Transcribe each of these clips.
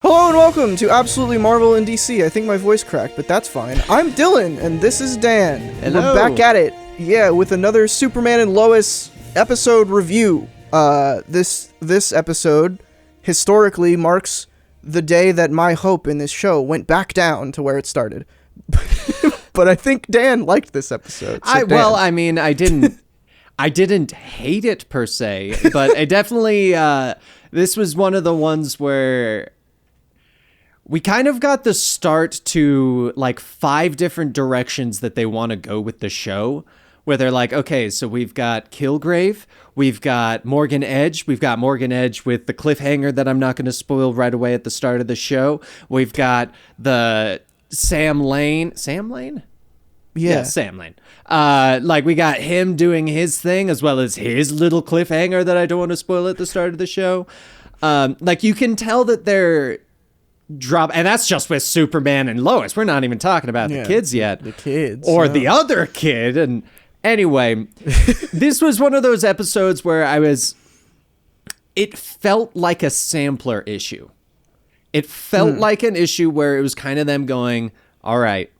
Hello and welcome to Absolutely Marvel in DC. I think my voice cracked, but that's fine. I'm Dylan, and this is Dan. Hello. We're back at it, with another Superman and Lois episode review. This episode historically marks the day that my hope in this show went back down to where it started. But I think Dan liked this episode. So I didn't hate it per se, but I definitely this was one of the ones where we kind of got the start to like 5 different directions that they want to go with the show, where they're like, okay, so we've got Kilgrave, we've got Morgan Edge with the cliffhanger that I'm not going to spoil right away at the start of the show. We've got the Sam Lane? Yeah, Sam Lane. We got him doing his thing as well as his little cliffhanger that I don't want to spoil at the start of the show. You can tell that they're and that's just with Superman and Lois. We're not even talking about the kids yet. The kids. Or the other kid. And anyway, this was one of those episodes where it felt like a sampler issue. It felt like an issue where it was kind of them going, all right,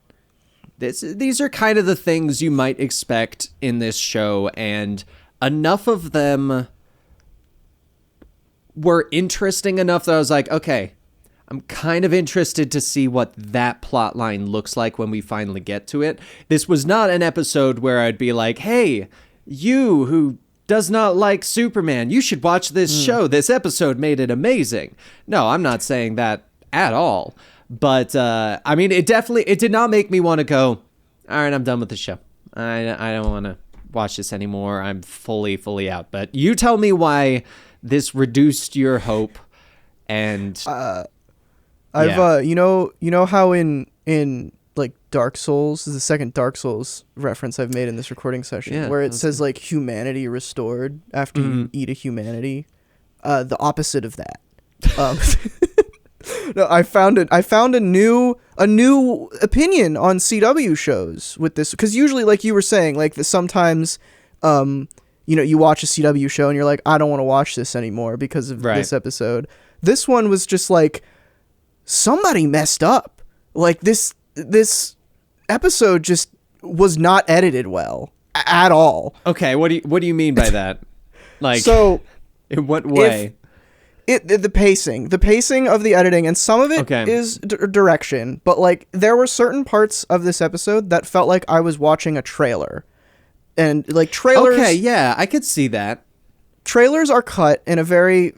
these are kind of the things you might expect in this show, and enough of them were interesting enough that I was like, okay, I'm kind of interested to see what that plot line looks like when we finally get to it. This was not an episode where I'd be like, hey, you who does not like Superman, you should watch this show. This episode made it amazing. No, I'm not saying that at all. But, it did not make me want to go, all right, I'm done with the show. I don't want to watch this anymore. I'm fully out. But you tell me why this reduced your hope. And you know how in like Dark Souls, this is the second Dark Souls reference I've made in this recording session, where it says like humanity restored after you eat a humanity. The opposite of that. No, I found a new opinion on CW shows with this, because usually, like you were saying, like sometimes you watch a CW show and you're like, I don't want to watch this anymore because of this episode. This one was just like, somebody messed up. Like this episode just was not edited well at all. Okay, what do you mean by that? Like, so in what way? The pacing of the editing, and some of it is direction, but like there were certain parts of this episode that felt like I was watching a trailer, and like trailers. Okay, yeah, I could see that. Trailers are cut in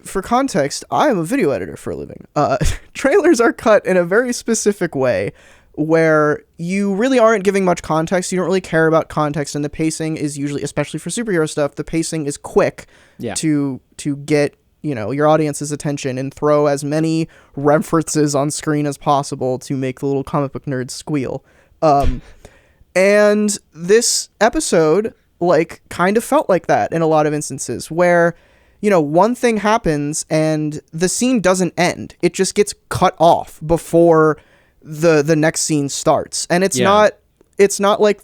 for context, I am a video editor for a living. Trailers are cut in a very specific way where you really aren't giving much context. You don't really care about context, and the pacing is usually, especially for superhero stuff, the pacing is quick to get your audience's attention and throw as many references on screen as possible to make the little comic book nerds squeal. And this episode like kind of felt like that in a lot of instances where, one thing happens and the scene doesn't end. It just gets cut off before the next scene starts. And it's not like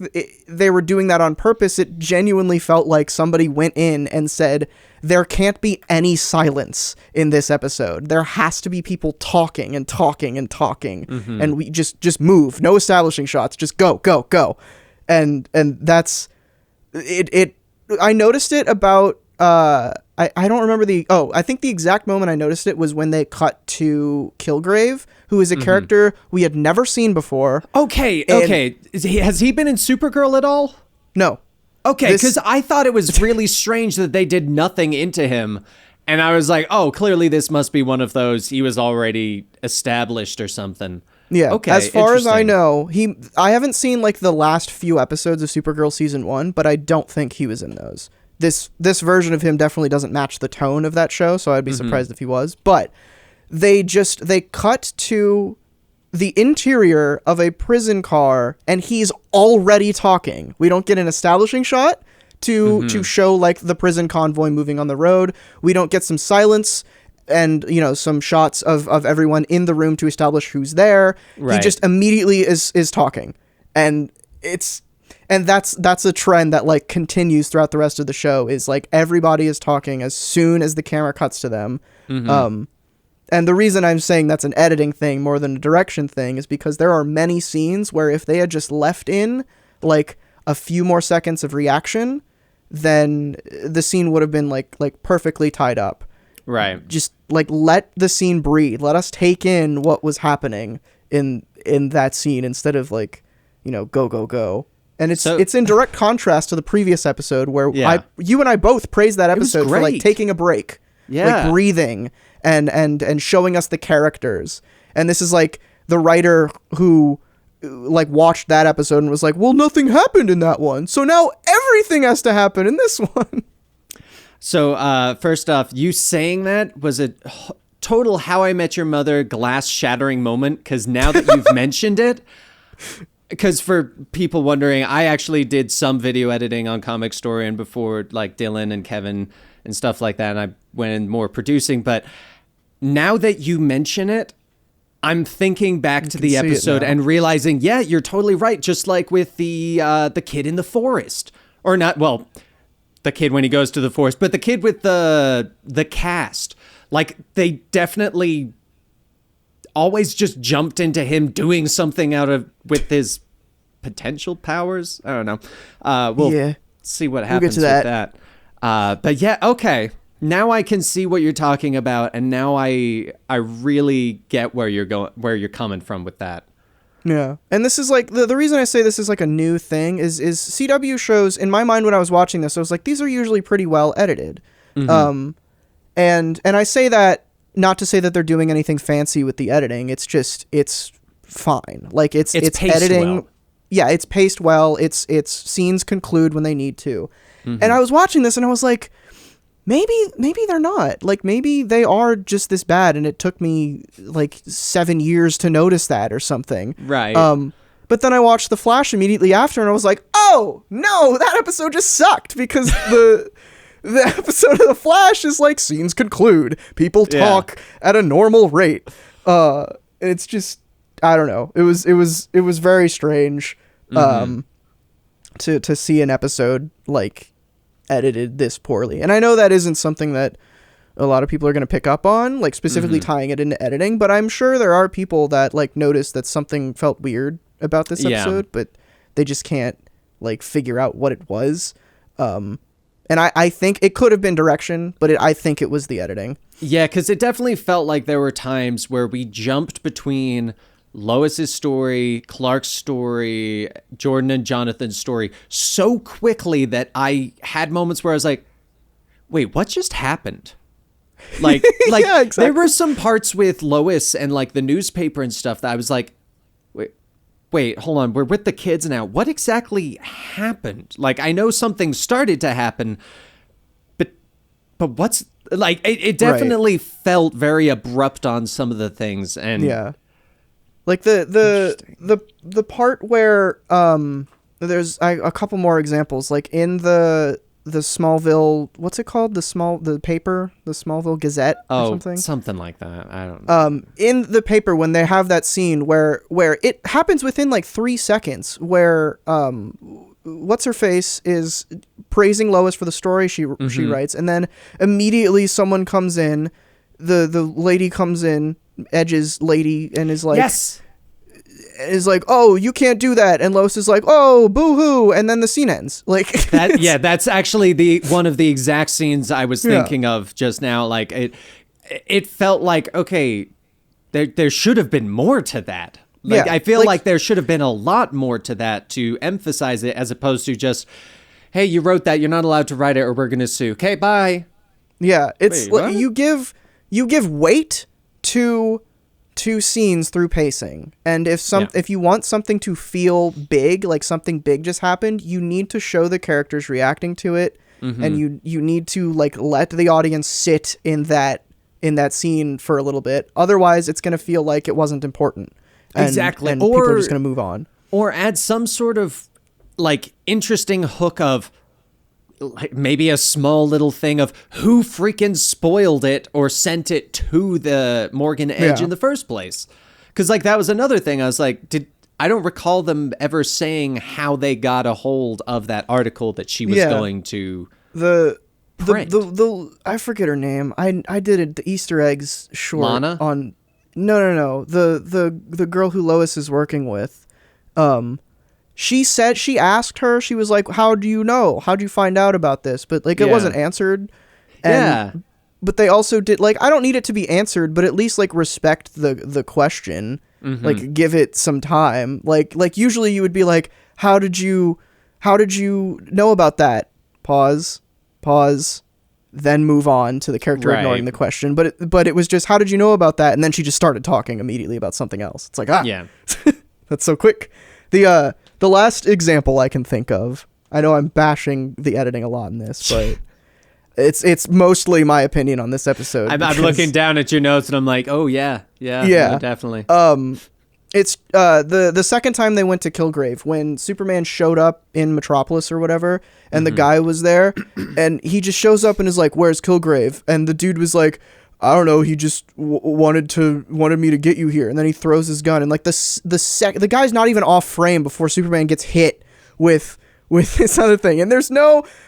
they were doing that on purpose. It genuinely felt like somebody went in and said, there can't be any silence in this episode. There has to be people talking and talking and talking. Mm-hmm. And we just move. No establishing shots. Just go. And that's it. I noticed it about, I don't remember I think the exact moment I noticed it was when they cut to Kilgrave, who is a character we had never seen before. Okay. Has he been in Supergirl at all? No. Okay, because I thought it was really strange that they did nothing into him. And I was like, oh, clearly this must be one of those, he was already established or something. Yeah, okay, as far as I know, I haven't seen like the last few episodes of Supergirl season 1, but I don't think he was in those. This version of him definitely doesn't match the tone of that show, so I'd be surprised if he was. But they cut to the interior of a prison car, and he's already talking. We don't get an establishing shot to show like the prison convoy moving on the road. We don't get some silence and some shots of everyone in the room to establish who's there. Right. He just immediately is talking, and that's a trend that like continues throughout the rest of the show. Is like everybody is talking as soon as the camera cuts to them. And the reason I'm saying that's an editing thing more than a direction thing is because there are many scenes where if they had just left in like a few more seconds of reaction, then the scene would have been like perfectly tied up. Right. Just like let the scene breathe. Let us take in what was happening in that scene instead of like, go. And it's in direct contrast to the previous episode where you and I both praised that episode for like taking a break. Yeah. Like breathing and showing us the characters. And this is like the writer who like watched that episode and was like, well, nothing happened in that one, so now everything has to happen in this one. So first off, you saying that was a total How I Met Your Mother glass shattering moment, because now that you've mentioned it, because for people wondering, I actually did some video editing on Comic Story and before like Dylan and Kevin and stuff like that, and I went in more producing. But now that you mention it, I'm thinking back to the episode and realizing, yeah, you're totally right. Just like with the kid in the forest, or not. Well, the kid when he goes to the forest, but the kid with the cast, like they definitely always just jumped into him doing something with his potential powers. I don't know. We'll see what happens with that. But yeah, okay. Now I can see what you're talking about, and now I really get where you're coming from with that. Yeah. And this is like the reason I say this is like a new thing is CW shows, in my mind when I was watching this, I was like, these are usually pretty well edited. Mm-hmm. And I say that not to say that they're doing anything fancy with the editing. It's just it's fine. Like it's editing. Well. Yeah, it's paced well. It's scenes conclude when they need to. Mm-hmm. And I was watching this and I was like, maybe they're not. Like maybe they are just this bad and it took me like 7 years to notice that or something. Right. But then I watched The Flash immediately after and I was like, oh no, that episode just sucked because the episode of The Flash is like scenes conclude. People talk at a normal rate. It's just, I don't know. It was very strange to see an episode like edited this poorly. And I know that isn't something that a lot of people are going to pick up on, like specifically tying it into editing, but I'm sure there are people that like noticed that something felt weird about this episode, but they just can't like figure out what it was. And I think it could have been direction, but I think it was the editing. Yeah, because it definitely felt like there were times where we jumped between Lois's story, Clark's story, Jordan and Jonathan's story so quickly that I had moments where I was like, wait, what just happened? Like yeah, exactly. There were some parts with Lois and like the newspaper and stuff that I was like, wait, hold on. We're with the kids now. What exactly happened? Like, I know something started to happen, but what's like, it definitely felt very abrupt on some of the things. And yeah. Like the part where there's a couple more examples, like in the Smallville, what's it called? The Smallville Gazette or something like that. I don't know. In the paper when they have that scene where it happens within like 3 seconds where what's her face is praising Lois for the story she writes, and then immediately someone comes in, the lady comes in, Edge's lady, and is like, yes, is like, oh, you can't do that, and Lois is like, oh, boo-hoo, and then the scene ends. Like that. Yeah, that's actually one of the exact scenes I was thinking of just now. Like it felt like, okay, there should have been more to that. Like I feel like there should have been a lot more to that to emphasize it, as opposed to just, hey, you wrote that, you're not allowed to write it, or we're gonna sue. Okay, bye. Yeah, it's like you give weight to scenes through pacing, and if you want something to feel big, like something big just happened, you need to show the characters reacting to it, and you need to like let the audience sit in that scene for a little bit. Otherwise, it's gonna feel like it wasn't important. Exactly, and people are just gonna move on, or add some sort of like interesting hook of, like maybe a small little thing of who freaking spoiled it or sent it to the Morgan Edge in the first place. Because like that was another thing. I was like, I don't recall them ever saying how they got a hold of that article that she was going to. print. The I forget her name. I did it. The Easter eggs short Lana? on. No. The girl who Lois is working with. She asked her. She was like, "How do you know? How'd you find out about this?" But like it wasn't answered. And, but they also did like I don't need it to be answered, but at least like respect the question. Mm-hmm. Like give it some time. Like usually you would be like, how did you know about that? Pause, then move on to the character ignoring the question. But it was just, how did you know about that? And then she just started talking immediately about something else. It's like, that's so quick. The last example I can think of, I know I'm bashing the editing a lot in this, but it's mostly my opinion on this episode. I'm looking down at your notes and I'm like, oh yeah, no, definitely. It's the second time they went to Kilgrave, when Superman showed up in Metropolis or whatever, and the guy was there, and he just shows up and is like, "Where's Kilgrave?" And the dude was like, "I don't know. He just wanted me to get you here." And then he throws his gun, and like the guy's not even off frame before Superman gets hit with this other thing. And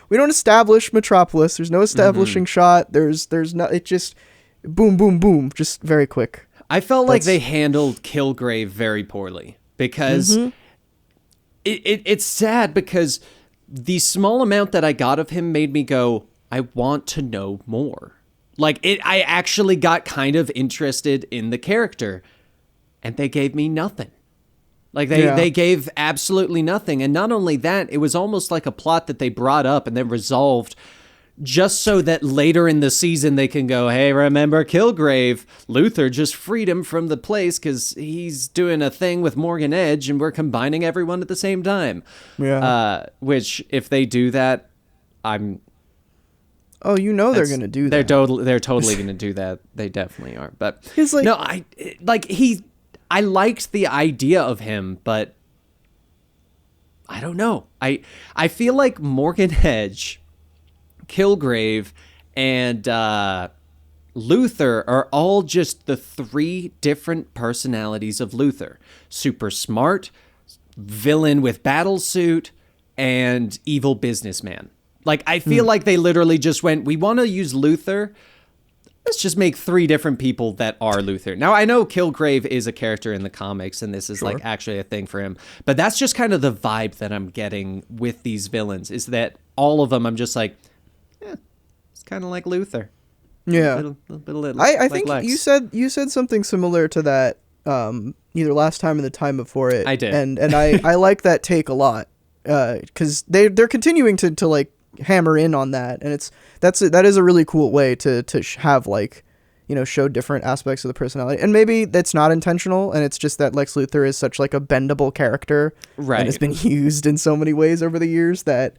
we don't establish Metropolis. There's no establishing shot. There's not. It just boom, boom, boom, just very quick. I felt like they handled Kilgrave very poorly because it's sad because the small amount that I got of him made me go, I want to know more. Like I actually got kind of interested in the character, and they gave me nothing. Like they gave absolutely nothing. And not only that, it was almost like a plot that they brought up and then resolved just so that later in the season they can go, hey, remember Kilgrave? Luthor just freed him from the place because he's doing a thing with Morgan Edge and we're combining everyone at the same time. Yeah. Which, if they do that, I'm... Oh, they're going to do that. They're totally going to do that. They definitely are. But like, no, I liked the idea of him, but I don't know. I feel like Morgan Edge, Kilgrave, and Luthor are all just the three different personalities of Luthor. Super smart, villain with battle suit, and evil businessman. Like, I feel like they literally just went, we want to use Luthor. Let's just make three different people that are Luthor. Now, I know Kilgrave is a character in the comics, and this is like actually a thing for him. But that's just kind of the vibe that I'm getting with these villains, is that all of them, I'm just like, it's kind of like Luthor. Yeah. I think Lex. you said something similar to that either last time or the time before it. I did. And I like that take a lot because they're continuing to like hammer in on that, and that is a really cool way to have like, show different aspects of the personality. And maybe that's not intentional, and it's just that Lex Luthor is such like a bendable character, right? And has been used in so many ways over the years that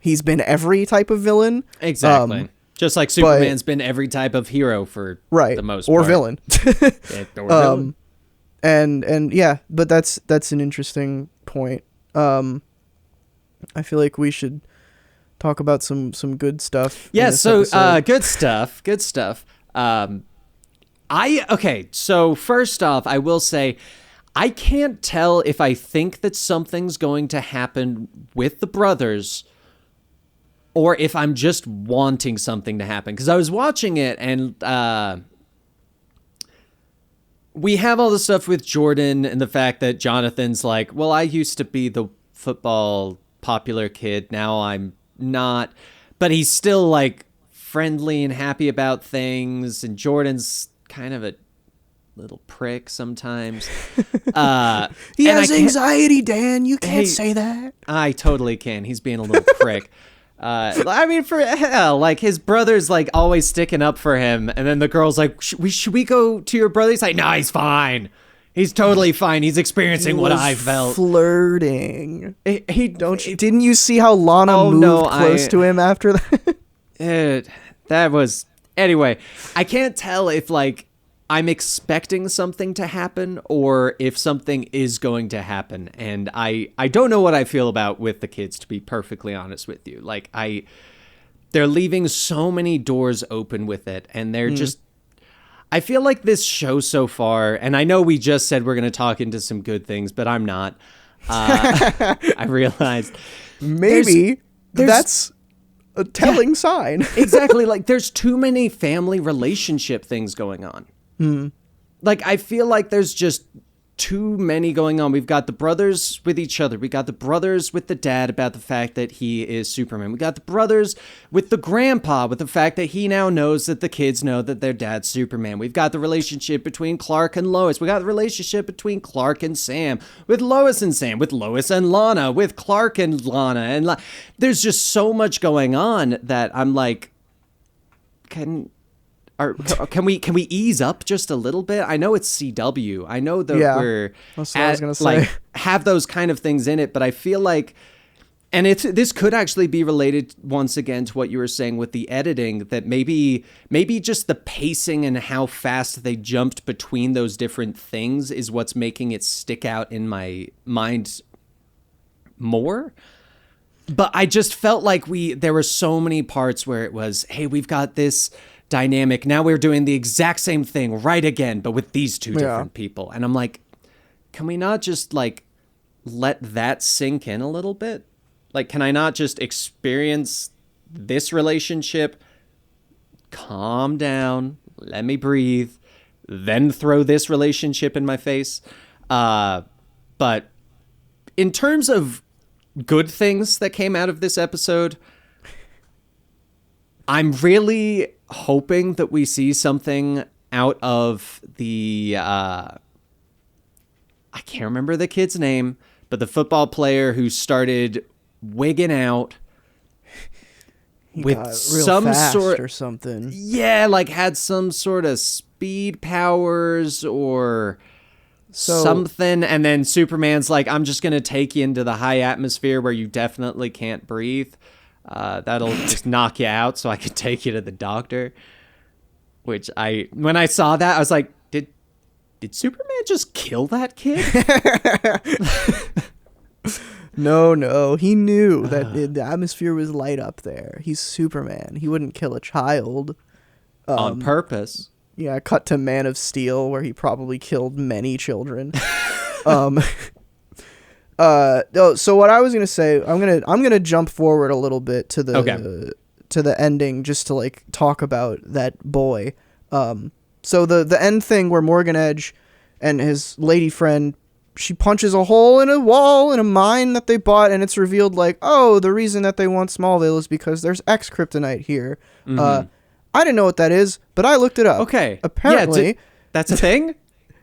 he's been every type of villain. Exactly. Just like Superman's been every type of hero for the most part. Or villain. Or villain. And yeah, but that's an interesting point. I feel like we should talk about some good stuff. Yeah, so good stuff. So first off, I will say I can't tell if I think that something's going to happen with the brothers or if I'm just wanting something to happen. Because I was watching it, and we have all the stuff with Jordan and the fact that Jonathan's like, well, I used to be the football popular kid. Now I'm not. But he's still, like, friendly and happy about things. And Jordan's kind of a little prick sometimes. He has anxiety, Dan. You can't say that. I totally can. He's being a little prick. I mean, for hell, like, his brother's like always sticking up for him, and then the girl's like, should we go to your brother? He's like, no, he's fine. He's totally fine. He's experiencing what I felt. Flirting. Didn't you see how Lana moved close to him after that? That was... Anyway, I can't tell if, like, I'm expecting something to happen or if something is going to happen. And I don't know what I feel about with the kids, to be perfectly honest with you. Like, they're leaving so many doors open with it, and they're just... I feel like this show so far, and I know we just said we're going to talk into some good things, but I'm not. I realized. Maybe that's a telling sign. Exactly. Like, there's too many family relationship things going on. Like, I feel like there's just too many going on. We've got the brothers with each other. We got the brothers with the dad about the fact that he is Superman. We got the brothers with the grandpa with the fact that he now knows that the kids know that their dad's Superman. We've got the relationship between Clark and Lois. We got the relationship between Clark and Sam, with Lois and Sam, with Lois and Lana, with Clark and Lana. And there's just so much going on that I'm like, can we ease up just a little bit? I know it's CW. I know that that's what I was gonna say. Have those kind of things in it, but I feel like, and this could actually be related once again to what you were saying with the editing, that maybe just the pacing and how fast they jumped between those different things is what's making it stick out in my mind more. But I just felt like there were so many parts where it was, hey, we've got this dynamic. Now we're doing the exact same thing right again, but with these two different people. And I'm like, can we not just like let that sink in a little bit? Like, can I not just experience this relationship, calm down, let me breathe, then throw this relationship in my face? But in terms of good things that came out of this episode, I'm really hoping that we see something out of the I can't remember the kid's name, but the football player who started wigging out with some sort or something. Yeah, like had some sort of speed powers or something, and then Superman's like, I'm just gonna take you into the high atmosphere where you definitely can't breathe. That'll just knock you out so I can take you to the doctor. Which when I saw that, I was like, did Superman just kill that kid? No. He knew that the atmosphere was light up there. He's Superman. He wouldn't kill a child. On purpose. Yeah, cut to Man of Steel, where he probably killed many children. So what I was gonna say, I'm gonna jump forward a little bit to the ending, just to like talk about that boy. So the end thing where Morgan Edge and his lady friend, she punches a hole in a wall in a mine that they bought, and it's revealed like, oh, the reason that they want Smallville is because there's X kryptonite here. I didn't know what that is, but I looked it up. Okay, apparently that's a thing.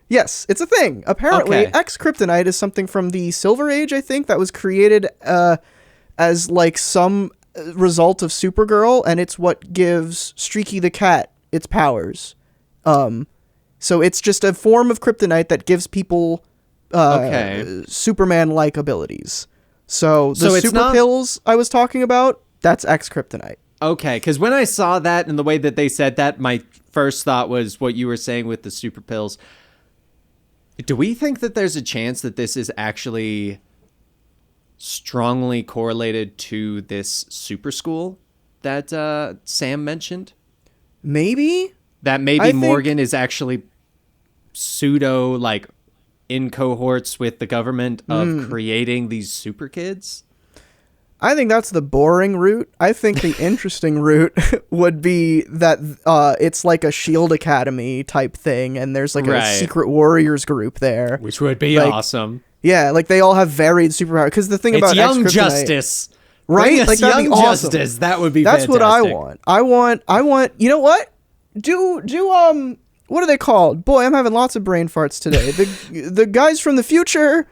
Yes, it's a thing. Apparently, X kryptonite is something from the Silver Age, I think, that was created as like some result of Supergirl, and it's what gives Streaky the cat its powers. So it's just a form of kryptonite that gives people Superman-like abilities. So the super pills I was talking about, that's X kryptonite. Okay, because when I saw that and the way that they said that, my first thought was what you were saying with the super pills. Do we think that there's a chance that this is actually strongly correlated to this super school that Sam mentioned? Maybe? That maybe Morgan is actually pseudo, like, in cohorts with the government of creating these super kids? I think that's the boring route. I think the interesting route would be that it's like a SHIELD Academy type thing, and there's like a secret warriors group there. Which would be awesome. Yeah, like they all have varied superpowers. Because the thing about Young Justice. Right? Like that'd be awesome. Justice. That would be That's fantastic. what I want. I want, you know what? Do what are they called? Boy, I'm having lots of brain farts today. The guys from the future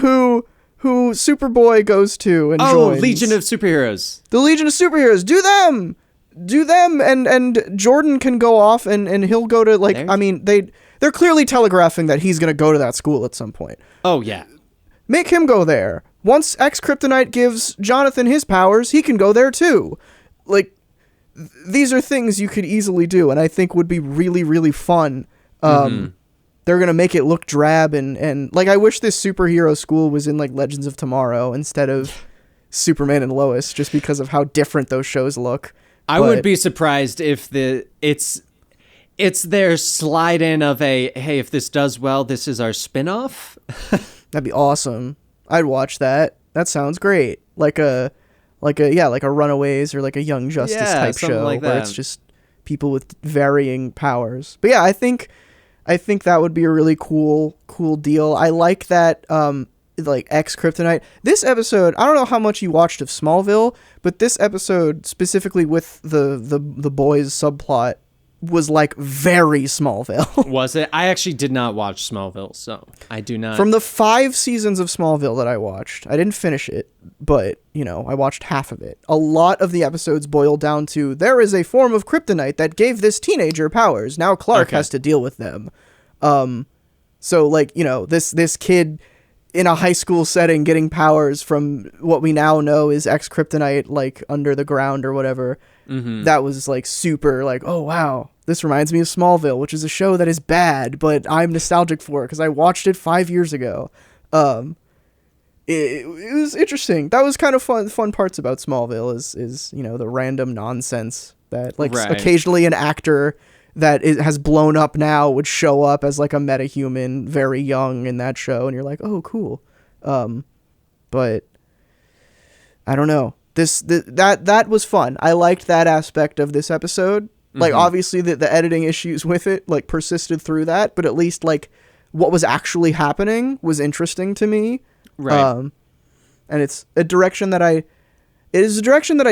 who Superboy goes to and joins. Legion of Superheroes. The Legion of Superheroes. Do them, and Jordan can go off and he'll go to, like, I mean, they're clearly telegraphing that he's going to go to that school at some point. Oh, yeah. Make him go there. Once X Kryptonite gives Jonathan his powers, he can go there too. Like, these are things you could easily do, and I think would be really, really fun. They're going to make it look drab and like, I wish this superhero school was in like Legends of Tomorrow instead of Superman and Lois, just because of how different those shows look. I wouldn't be surprised if it's their slide in of hey, if this does well, this is our spin-off. That'd be awesome. I'd watch that. That sounds great. Like a like a Runaways or like a Young Justice type something show like where that. it's just people with varying powers. But yeah, I think that would be a really cool deal. I like that like ex-kryptonite. This episode, I don't know how much you watched of Smallville, but this episode specifically with the boys subplot was like very Smallville. Was it? I actually did not watch Smallville, so I do not. From the 5 seasons of Smallville that I watched, I didn't finish it, but, I watched half of it. A lot of the episodes boiled down to, there is a form of kryptonite that gave this teenager powers. Now Clark has to deal with them. So, like, this kid in a high school setting getting powers from what we now know is ex-kryptonite, like, under the ground or whatever. Mm-hmm. That was, like, super, like, oh, wow. This reminds me of Smallville, which is a show that is bad, but I'm nostalgic for it because I watched it 5 years ago. It was interesting. That was kind of fun parts about Smallville is the random nonsense that, like, occasionally an actor that has blown up now would show up as like a metahuman very young in that show, and you're like, oh, cool. But I don't know. That was fun. I liked that aspect of this episode. Like, obviously the editing issues with it like persisted through that, but at least like what was actually happening was interesting to me. Right. And it's a direction that I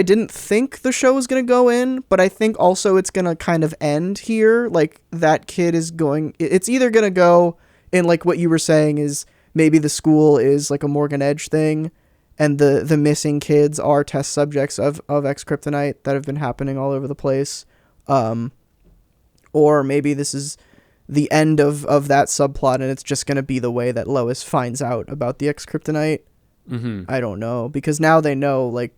didn't think the show was going to go in, but I think also it's going to kind of end here. Like, that kid it's either going to go in, like, what you were saying is maybe the school is, like, a Morgan Edge thing, and the missing kids are test subjects of ex-kryptonite that have been happening all over the place. Or maybe this is the end of that subplot, and it's just going to be the way that Lois finds out about the ex-kryptonite. Mm-hmm. I don't know, because now they know, like,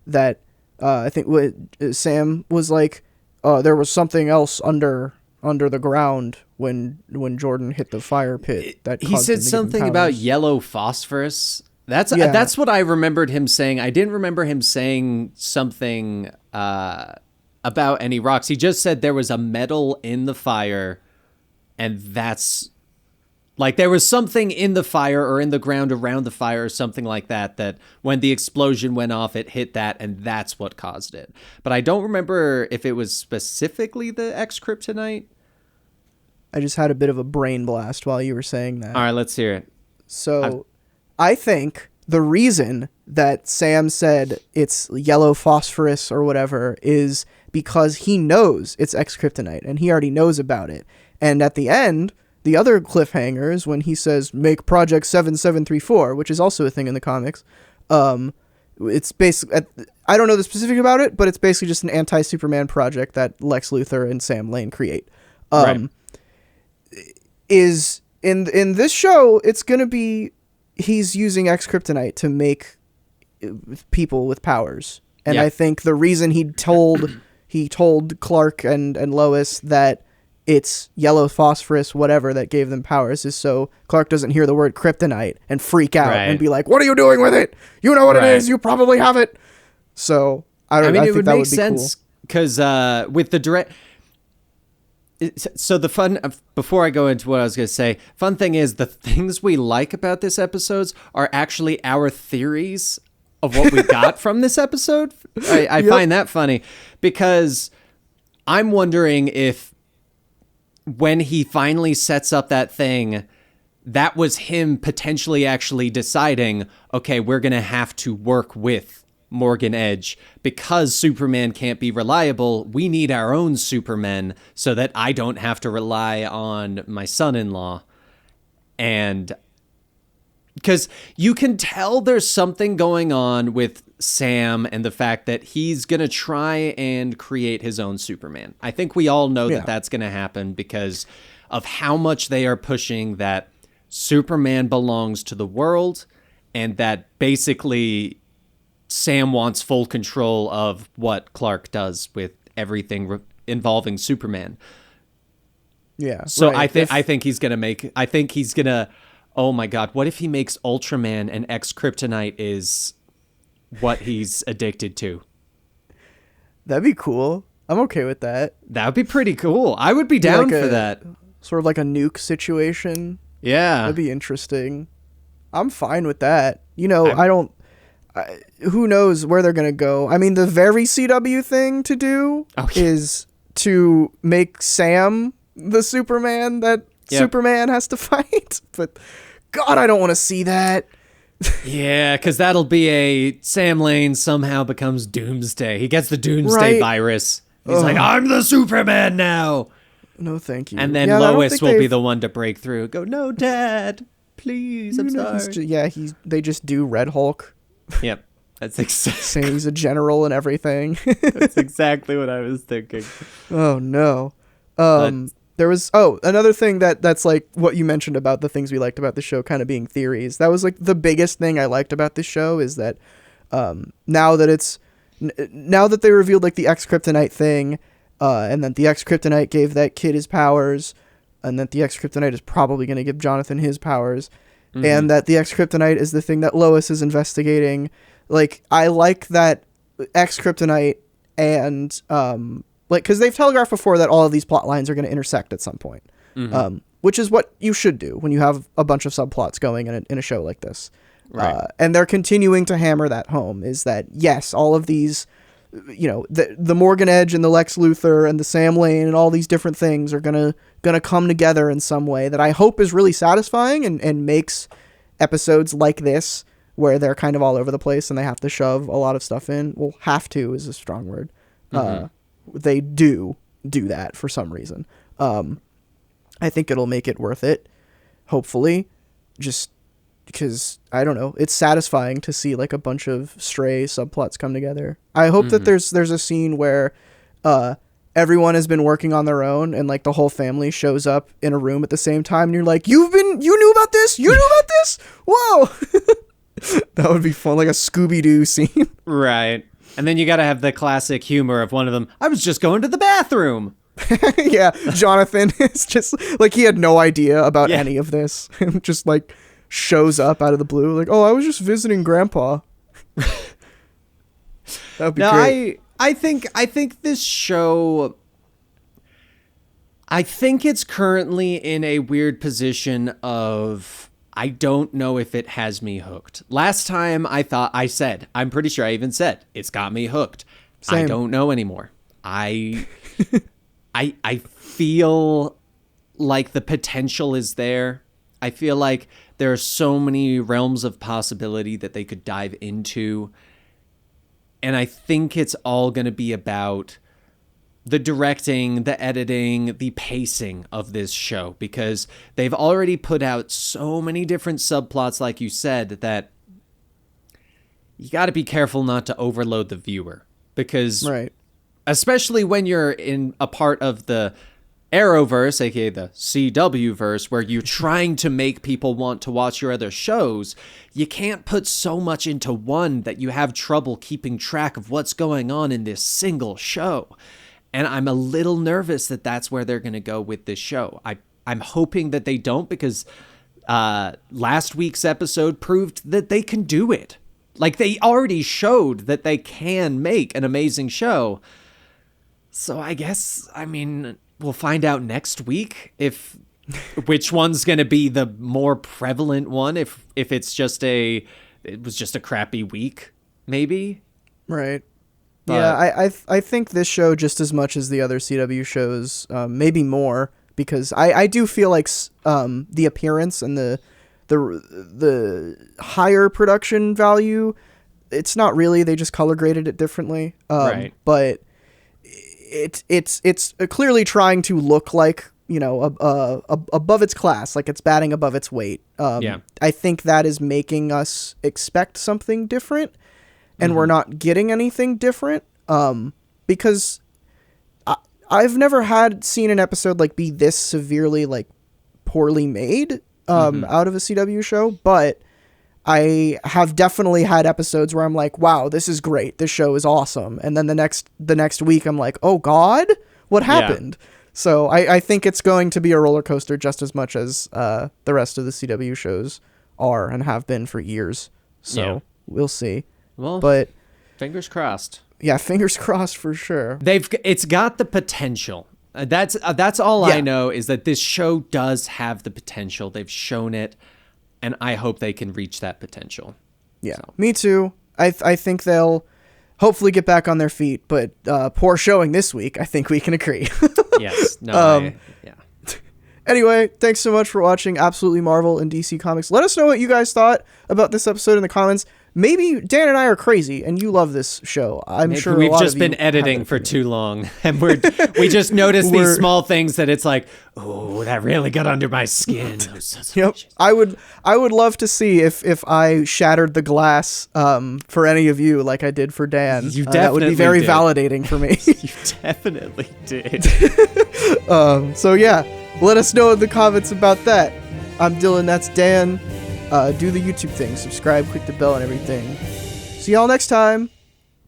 that I think what Sam was like, there was something else under the ground when Jordan hit the fire pit. That he said something about yellow phosphorus. That's what I remembered him saying. I didn't remember him saying something about any rocks. He just said there was a metal in the fire, and that's like there was something in the fire or in the ground around the fire or something like that, that when the explosion went off, it hit that, and that's what caused it. But I don't remember if it was specifically the ex-kryptonite. I just had a bit of a brain blast while you were saying that. All right, let's hear it. So I think the reason that Sam said it's yellow phosphorus or whatever is because he knows it's ex-kryptonite, and he already knows about it. And at the end, the other cliffhanger is when he says, make Project 7734, which is also a thing in the comics. It's basically, I don't know the specific about it, but it's basically just an anti-Superman project that Lex Luthor and Sam Lane create. Right. Is in this show, it's going to be, he's using ex-kryptonite to make people with powers. And I think the reason he told Clark and Lois that it's yellow phosphorus, whatever, that gave them powers is so Clark doesn't hear the word kryptonite and freak out and be like, what are you doing with it? You know what it is. You probably have it. So I think it would that make would be sense because with the direct. So the fun, before I go into what I was going to say, fun thing is the things we like about this episodes are actually our theories of what we got from this episode. I find that funny because I'm wondering if when he finally sets up that thing, that was him potentially actually deciding, okay, we're going to have to work with Morgan Edge because Superman can't be reliable. We need our own Supermen so that I don't have to rely on my son-in-law. And because you can tell there's something going on with Sam and the fact that he's going to try and create his own Superman. I think we all know that that's going to happen because of how much they are pushing that Superman belongs to the world and that basically Sam wants full control of what Clark does with everything involving Superman. Yeah. So right. I think he's going to, oh my God, what if he makes Ultraman and ex-kryptonite is what he's addicted to? That'd be cool. I'm okay with that. That would be pretty cool. I would be down for that. Sort of like a nuke situation. Yeah. That'd be interesting. I'm fine with that. I who knows where they're gonna go. I mean, the very CW thing to do is to make Sam the Superman that Superman has to fight. But God, I don't want to see that. Yeah, because that'll be a Sam Lane somehow becomes Doomsday. He gets the Doomsday virus. He's like, I'm the Superman now. No, thank you. And then Lois will be the one to break through. Go, no, Dad, please, I'm sorry. They just do Red Hulk. Yep, that's exactly. Saying he's a general and everything. That's exactly what I was thinking. Oh no. There was another thing that's like what you mentioned about the things we liked about the show kind of being theories. That was like the biggest thing I liked about this show is that now that they revealed like the X-Kryptonite thing, and that the X-Kryptonite gave that kid his powers, and that the X-Kryptonite is probably going to give Jonathan his powers, and that the X-Kryptonite is the thing that Lois is investigating. Like, I like that X-Kryptonite and like, because they've telegraphed before that all of these plot lines are going to intersect at some point, which is what you should do when you have a bunch of subplots going in a show like this. Right. And they're continuing to hammer that home, is that, yes, all of these, the Morgan Edge and the Lex Luthor and the Sam Lane and all these different things are gonna come together in some way that I hope is really satisfying and makes episodes like this, where they're kind of all over the place and they have to shove a lot of stuff in. Well, have to is a strong word. They do that for some reason. I think it'll make it worth it, hopefully, just because, I don't know, it's satisfying to see like a bunch of stray subplots come together. I hope that there's a scene where everyone has been working on their own and like the whole family shows up in a room at the same time and you're like, you knew about this? You knew about this? Whoa! That would be fun, like a Scooby-Doo scene. Right. And then you got to have the classic humor of one of them, I was just going to the bathroom. Yeah, Jonathan is just like, he had no idea about any of this. And just like shows up out of the blue like, oh, I was just visiting Grandpa. That would be great. I think this show, I think it's currently in a weird position of, I don't know if it has me hooked. Last time I'm pretty sure I even said, it's got me hooked. Same. I don't know anymore. I feel like the potential is there. I feel like there are so many realms of possibility that they could dive into. And I think it's all going to be about the directing, the editing, the pacing of this show, because they've already put out so many different subplots, like you said, that you got to be careful not to overload the viewer, because especially when you're in a part of the Arrowverse, aka the CW verse, where you're trying to make people want to watch your other shows, you can't put so much into one that you have trouble keeping track of what's going on in this single show. And I'm a little nervous that that's where they're going to go with this show. I'm hoping that they don't, because last week's episode proved that they can do it. Like, they already showed that they can make an amazing show. So I guess, we'll find out next week which one's going to be the more prevalent one, if it was just a crappy week, maybe. Right. But yeah, I think this show just as much as the other CW shows, maybe more, because I do feel like the appearance and the higher production value, it's not really, they just color graded it differently. Right. But it's clearly trying to look like, above its class, like it's batting above its weight. I think that is making us expect something different, and we're not getting anything different, because I've never seen an episode like be this severely like poorly made out of a CW show, but I have definitely had episodes where I'm like, wow, this is great, this show is awesome, and then the next week I'm like, oh God, what happened? Yeah. So I think it's going to be a roller coaster just as much as the rest of the CW shows are and have been for years. So we'll see. Well, but fingers crossed. Yeah, fingers crossed for sure. It's got the potential. That's all I know, is that this show does have the potential. They've shown it, and I hope they can reach that potential. Yeah, so. Me too. I think they'll hopefully get back on their feet, but poor showing this week. I think we can agree. Yes. No. Yeah. Anyway, thanks so much for watching Absolutely Marvel and DC Comics. Let us know what you guys thought about this episode in the comments. Maybe Dan and I are crazy and you love this show. I'm sure we've just been editing for too long, and we just noticed these small things that it's like, oh, that really got under my skin. Yep. I would love to see if I shattered the glass for any of you like I did for Dan. You definitely that would be very did. validating for me. You definitely did. So yeah, let us know in the comments about that. I'm Dylan, that's Dan. Do the YouTube thing, subscribe, click the bell and everything. See y'all next time.